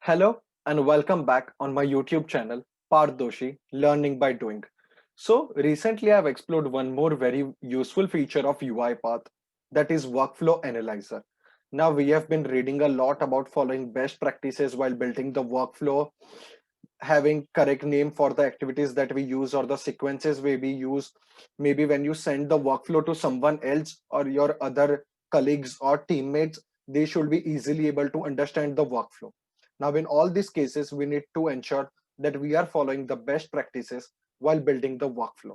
Hello and welcome back on my YouTube channel, Parth Doshi, Learning by Doing. So recently I've explored one more very useful feature of UiPath, that is Workflow Analyzer. Now we have been reading a lot about following best practices while building the workflow, having correct name for the activities that we use or the sequences we use. Maybe when you send the workflow to someone else or your other colleagues or teammates, they should be easily able to understand the workflow. Now in all these cases we need to ensure that we are following the best practices while building the workflow.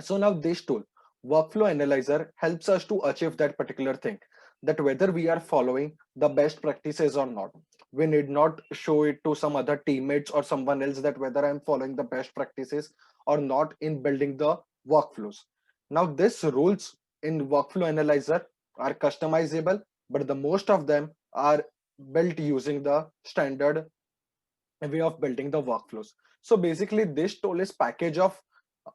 So now this tool, Workflow Analyzer, helps us to achieve that particular thing, that whether we are following the best practices or not. We need not show it to some other teammates or someone else that whether I'm following the best practices or not in building the workflows. Now these rules in Workflow Analyzer are customizable, but the most of them are built using the standard way of building the workflows. So basically this tool is package of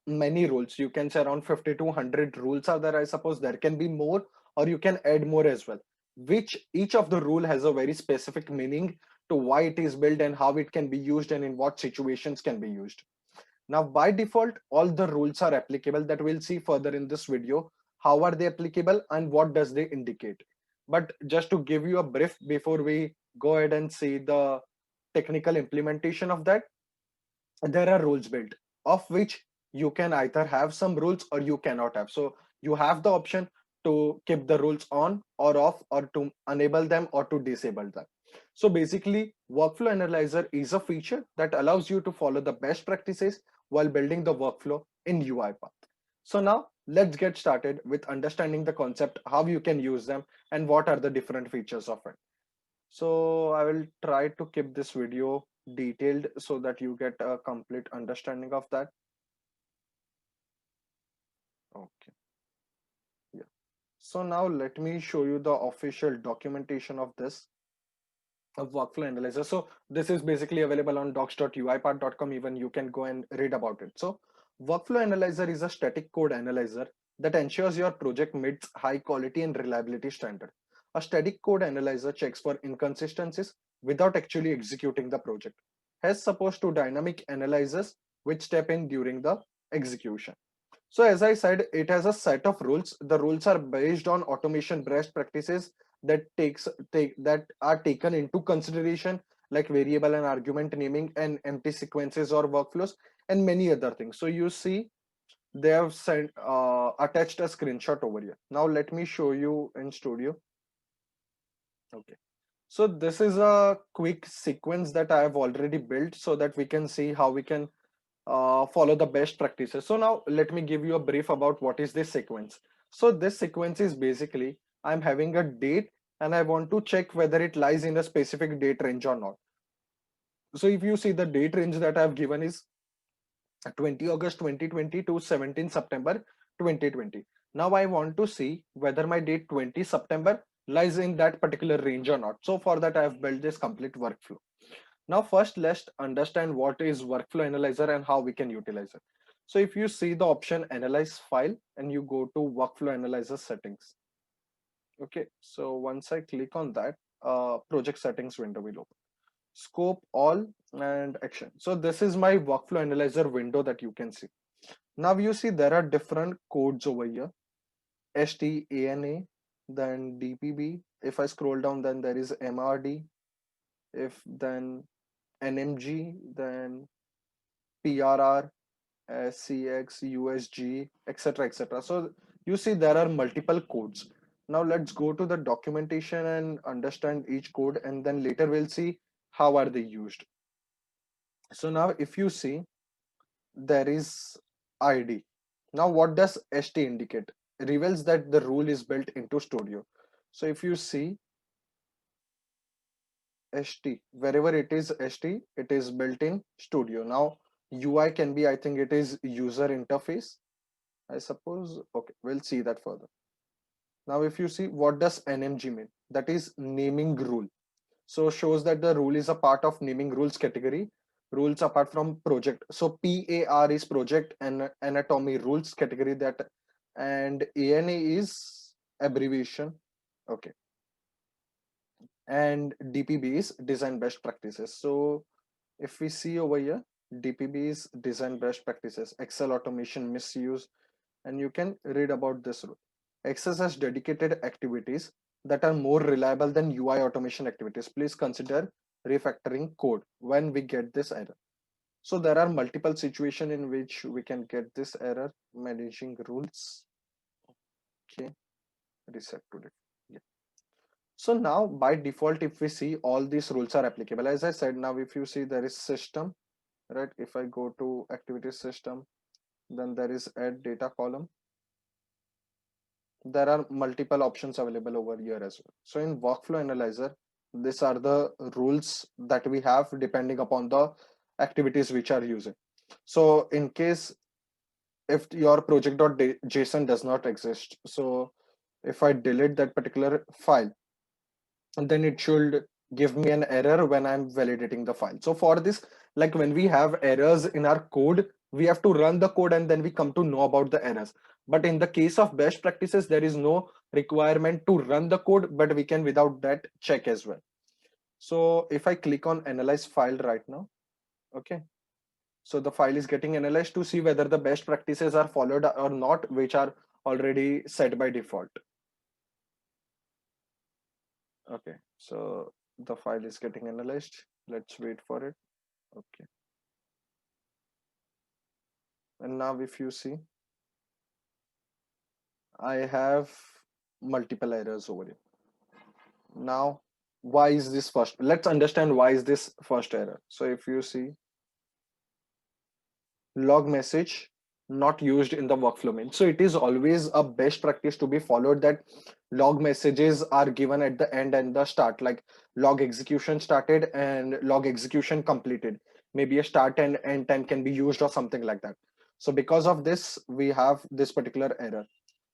many rules. You can say around 50 to 100 rules are there. I suppose there can be more or you can add more as well, which each of the rule has a very specific meaning to why it is built and how it can be used and in what situations can be used. Now by default all the rules are applicable, that we'll see further in this video. How are they applicable and what does they indicate? But just to give you a brief before we go ahead and see the technical implementation of that, there are rules built, of which you can either have some rules or you cannot have. So you have the option to keep the rules on or off, or to enable them or to disable them. So basically Workflow Analyzer is a feature that allows you to follow the best practices while building the workflow in UiPath. So now let's get started with understanding the concept, how you can use them and what are the different features of it. So I will try to keep this video detailed so that you get a complete understanding of that. Okay, yeah. So now let me show you the official documentation of this of Workflow Analyzer. So this is basically available on docs.uipath.com. Even you can go and read about it. So Workflow Analyzer is a static code analyzer that ensures your project meets high quality and reliability standard. A static code analyzer checks for inconsistencies without actually executing the project, as opposed to dynamic analyzers which step in during the execution. So as I said, it has a set of rules. The rules are based on automation best practices that are taken into consideration, like variable and argument naming and empty sequences or workflows and many other things. So you see they have sent attached a screenshot over here. Now let me show you in studio. Okay. So this is a quick sequence that I have already built so that we can see how we can follow the best practices. So now let me give you a brief about what is this sequence. So this sequence is basically I'm having a date and I want to check whether it lies in a specific date range or not. So if you see, the date range that I've given is 20 August 2020 to 17 September 2020. Now I want to see whether my date 20 September lies in that particular range or not. So for that I have built this complete workflow. Now first let's understand what is Workflow Analyzer and how we can utilize it. So if you see the option Analyze File and you go to Workflow Analyzer settings. Okay, so once I click on that, project settings window will open. Scope, all, and action. So this is my Workflow Analyzer window that you can see. Now you see there are different codes over here. STANA, then DPB. If I scroll down, then there is MRD. If then NMG, then PRR, SCX, USG, etc. etc. So you see there are multiple codes. Now let's go to the documentation and understand each code, and then later we'll see how are they used. So now if you see, there is ID. Now what does ST indicate? It reveals that the rule is built into Studio. So if you see ST, wherever it is ST, it is built in Studio. Now UI can be, I think it is user interface, I suppose. Okay, we'll see that further. Now if you see, what does NMG mean? That is naming rule. So shows that the rule is a part of naming rules category. rules apart from project. So PAR is project and anatomy rules category that, and ANA is abbreviation. Okay. And DPB is design best practices. So if we see over here, DPB is design best practices, Excel automation misuse, and you can read about this rule. Excel has dedicated activities that are more reliable than UI automation activities. Please consider refactoring code when we get this error. So there are multiple situations in which we can get this error. Managing rules. Okay, reset to it. Yeah. So now by default, if we see all these rules are applicable, as I said, now if you see there is system, right? If I go to activity system, then there is add data column. There are multiple options available over here as well. So in workflow analyzer, these are the rules that we have depending upon the activities which are using. So in case if your project.json does not exist, so if I delete that particular file, then it should give me an error when I'm validating the file. So for this, like when we have errors in our code, we have to run the code and then we come to know about the errors. But in the case of best practices, there is no requirement to run the code, but we can without that check as well. So if I click on analyze file right now, okay. So the file is getting analyzed to see whether the best practices are followed or not, which are already set by default. Okay, so the file is getting analyzed. Let's wait for it. Okay. And now if you see, I have multiple errors over here. Now, why is this first? Let's understand why is this first error. So if you see log message not used in the workflow main. So it is always a best practice to be followed that log messages are given at the end and the start, like log execution started and log execution completed. Maybe a start and end time can be used or something like that. So because of this, we have this particular error.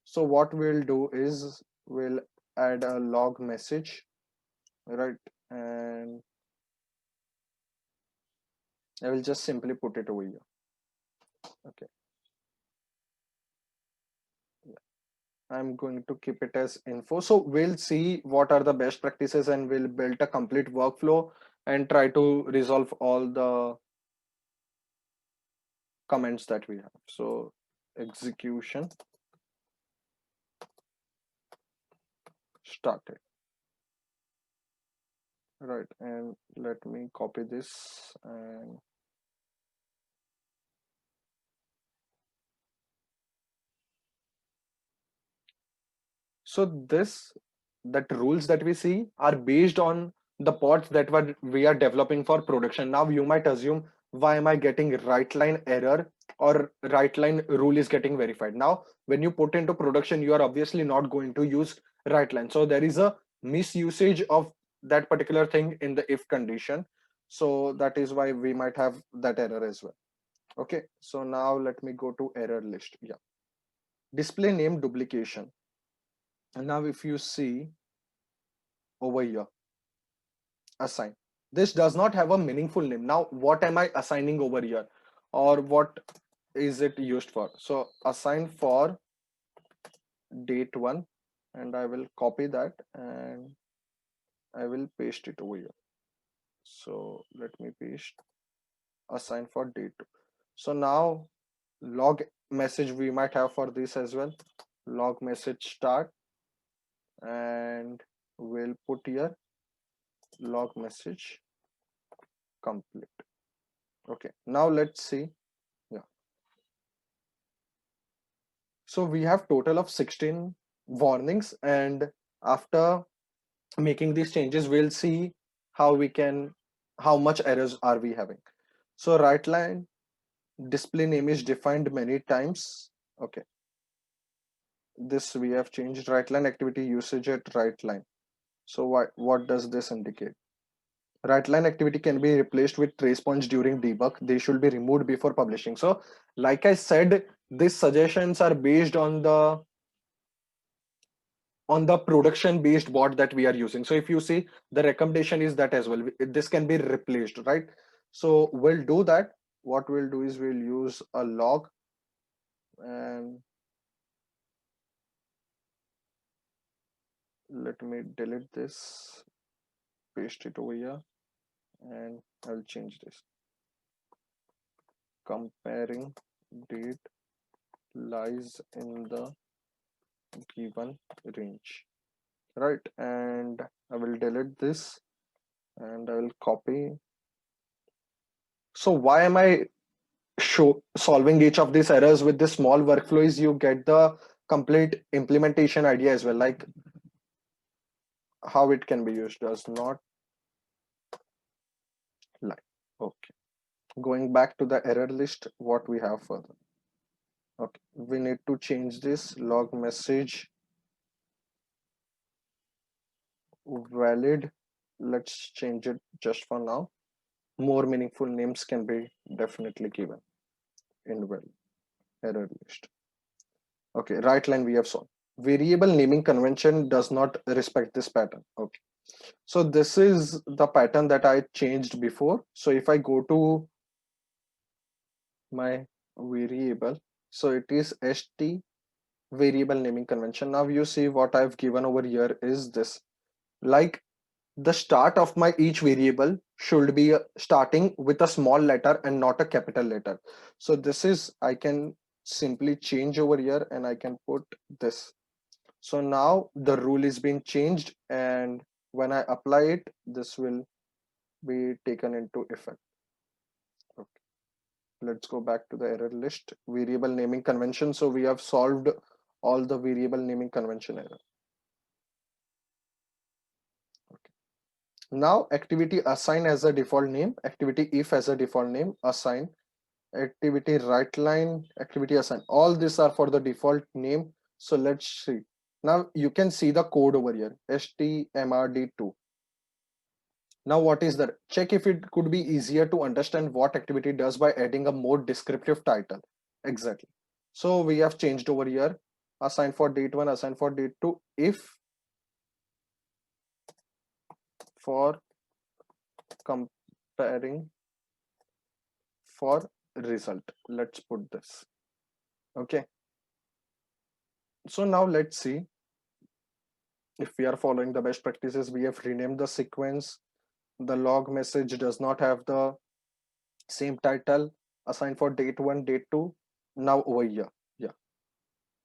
So what we'll do is we'll add a log message, right? And I will just simply put it over here. Okay. I'm going to keep it as info. So we'll see what are the best practices and we'll build a complete workflow and try to resolve all the comments that we have. So execution started. Right. And let me copy this and so this that rules that we see are based on the pods that we are developing for production. Now you might assume, why am I getting right line error or right line rule is getting verified? Now when you put into production, you are obviously not going to use right line. So there is a misusage of that particular thing in the if condition. So that is why we might have that error as well. Okay, so now let me go to error list. Yeah, display name duplication. And now if you see over here, assign, this does not have a meaningful name. Now what am I assigning over here, or what is it used for? So assign for date one, and I will copy that and I will paste it over here. So let me paste assign for date two. So now log message we might have for this as well, log message start, and we'll put here log message complete. Okay, now let's see. Yeah, so we have total of 16 warnings, and after making these changes, we'll see how we can, how much errors are we having. So right line display name is defined many times. Okay, this we have changed. Right line activity usage at right line. So what does this indicate? Right line activity can be replaced with trace points during debug. They should be removed before publishing. So like I said, these suggestions are based on the production based bot that we are using. So if you see, the recommendation is that as well, this can be replaced, right? So we'll do that. What we'll do is we'll use a log, and let me delete this, paste it over here, and I'll change this. Comparing date lies in the given range, right? And I will delete this and I will copy. So why am I solving each of these errors with this small workflow is you get the complete implementation idea as well, like how it can be used. Does not lie. Okay, going back to the error list, what we have further. Okay, we need to change this log message valid. Let's change it just for now. More meaningful names can be definitely given in valid error list. Okay, right line we have solved. Variable naming convention does not respect this pattern. Okay, so this is the pattern that I changed before. So if I go to my variable, so it is st variable naming convention. Now you see what I've given over here is this, like the start of my each variable should be starting with a small letter and not a capital letter. So this is, I can simply change over here and I can put this. So now the rule is being changed, and when I apply it, this will be taken into effect. Okay, let's go back to the error list. Variable naming convention. So we have solved all the variable naming convention error. Okay. Now activity assign as a default name, activity if as a default name, assign, activity write line, activity assign. All these are for the default name. So let's see. Now you can see the code over here, stmrd2. Now what is that? Check if it could be easier to understand what activity does by adding a more descriptive title. Exactly. So we have changed over here, assign for date 1, assign for date 2, if for comparing for result. Let's put this. Okay. So now let's see if we are following the best practices. We have renamed the sequence. The log message does not have the same title. Assign for date 1, date 2. Now over here. Yeah.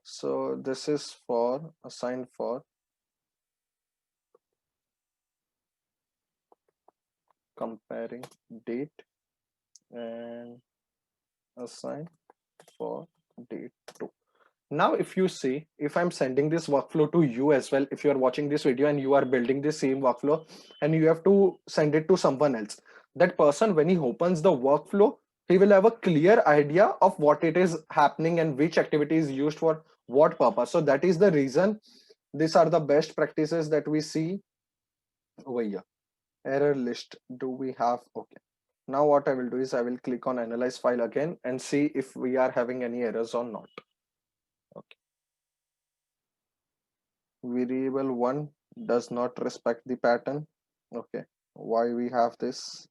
So this is for assign for comparing date and assign for date 2. Now if you see, if I'm sending this workflow to you as well, if you are watching this video and you are building the same workflow and you have to send it to someone else, that person, when he opens the workflow, he will have a clear idea of what it is happening and which activity is used for what purpose. So that is the reason these are the best practices that we see over here. Error list, do we have? Okay, now what I will do is I will click on analyze file again and see if we are having any errors or not. Okay, variable 1 does not respect the pattern. Okay, why we have this?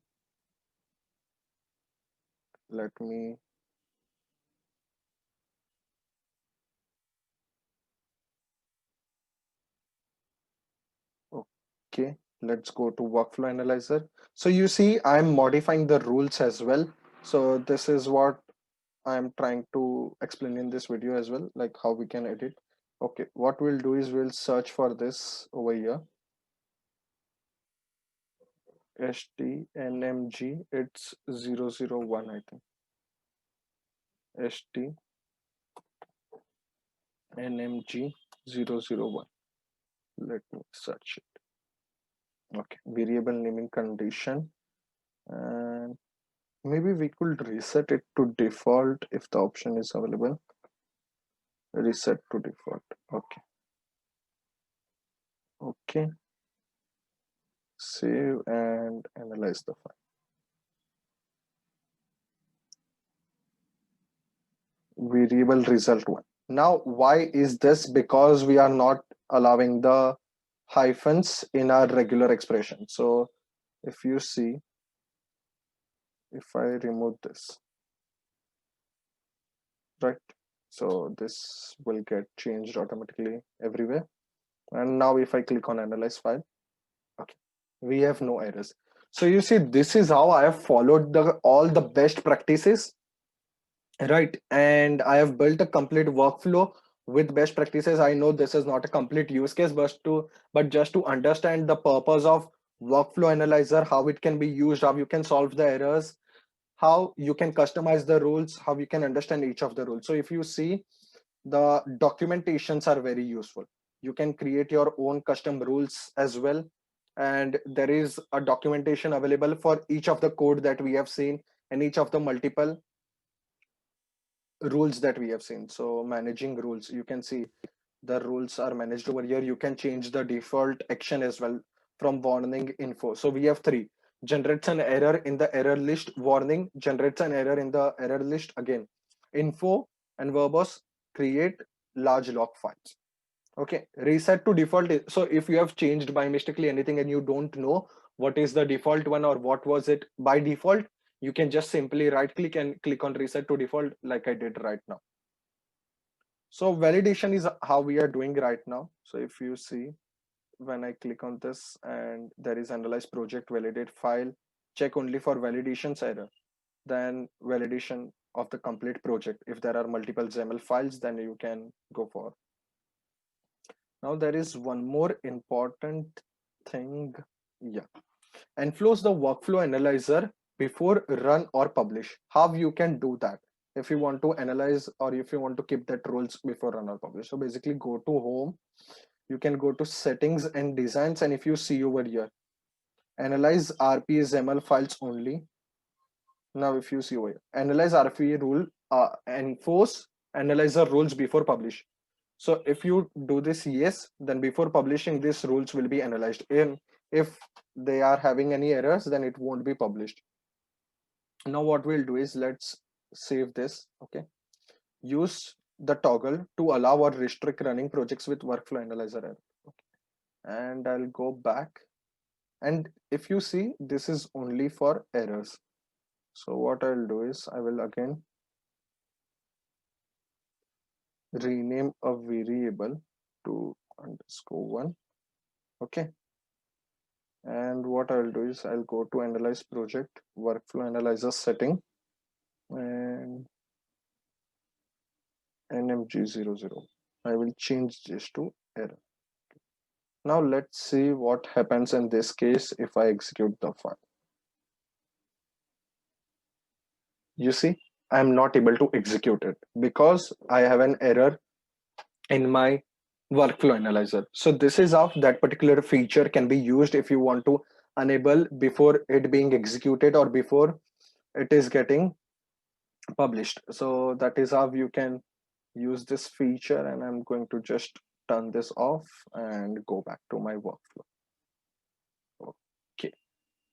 Let me, okay, let's go to workflow analyzer. So you see I'm modifying the rules as well. So this is what I'm trying to explain in this video as well, like how we can edit. Okay, what we'll do is we'll search for this over here, STNMG, it's 001, I think. STNMG 001. Let me search it. Okay, variable naming condition, and maybe we could reset it to default if the option is available. Reset to default. Okay. Okay. Save and analyze the file. Variable result 1. Now, why is this? Because we are not allowing the hyphens in our regular expression. So if you see, if I remove this, right? So this will get changed automatically everywhere. And now if I click on analyze file, okay, we have no errors. So you see, this is how I have followed all the best practices, right? And I have built a complete workflow with best practices. I know this is not a complete use case, but just to understand the purpose of workflow analyzer, how it can be used, how you can solve the errors, how you can customize the rules, how you can understand each of the rules. So if you see, the documentations are very useful. You can create your own custom rules as well. And there is a documentation available for each of the code that we have seen and each of the multiple rules that we have seen. So managing rules, you can see the rules are managed over here. You can change the default action as well from warning info. So we have three: generates an error in the error list, warning, generates an error in the error list again, info, and verbose, create large log files. Okay, reset to default. So if you have changed by mistakenly anything and you don't know what is the default one or what was it by default, you can just simply right click and click on reset to default like I did right now. So validation is how we are doing right now. So if you see, when I click on this and there is analyze project validate file, check only for validations error, then validation of the complete project. If there are multiple XAML files, then you can go for. Now there is one more important thing. Yeah. Enforce the workflow analyzer before run or publish. How you can do that if you want to analyze or if you want to keep that rules before run or publish. So basically go to home, you can go to settings and designs, and if you see over here, analyze RPA files only. Now if you see over here, analyze RPA rule, enforce analyzer rules before publish. So if you do this, yes, then before publishing, these rules will be analyzed. And if they are having any errors, then it won't be published. Now what we'll do is let's save this. Okay. Use the toggle to allow or restrict running projects with workflow analyzer error. Okay. And I'll go back. And if you see, this is only for errors. So what I'll do is I will again rename a variable to _1. Okay. And what I'll do is I'll go to analyze project workflow analyzer setting and nmg00. I will change this to error. Now let's see what happens in this case if I execute the file. You see, I'm not able to execute it because I have an error in my workflow analyzer. So this is how that particular feature can be used if you want to enable before it being executed or before it is getting published. So that is how you can use this feature, and I'm going to just turn this off and go back to my workflow. Okay,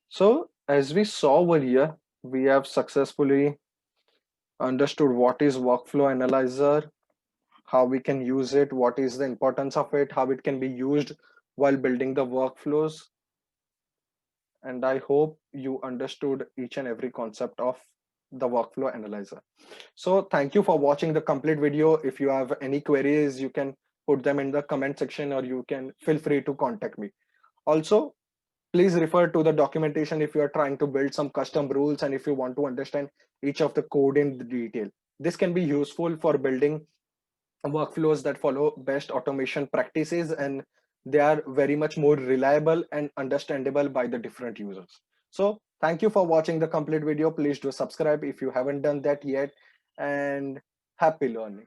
so as we saw over here, we have successfully understood what is workflow analyzer, how we can use it, what is the importance of it, how it can be used while building the workflows. And I hope you understood each and every concept of the workflow analyzer. So thank you for watching the complete video. If you have any queries, you can put them in the comment section or you can feel free to contact me. Also, please refer to the documentation if you are trying to build some custom rules and if you want to understand each of the code in detail. This can be useful for building workflows that follow best automation practices, and they are very much more reliable and understandable by the different users. So thank you for watching the complete video. Please do subscribe if you haven't done that yet, and happy learning.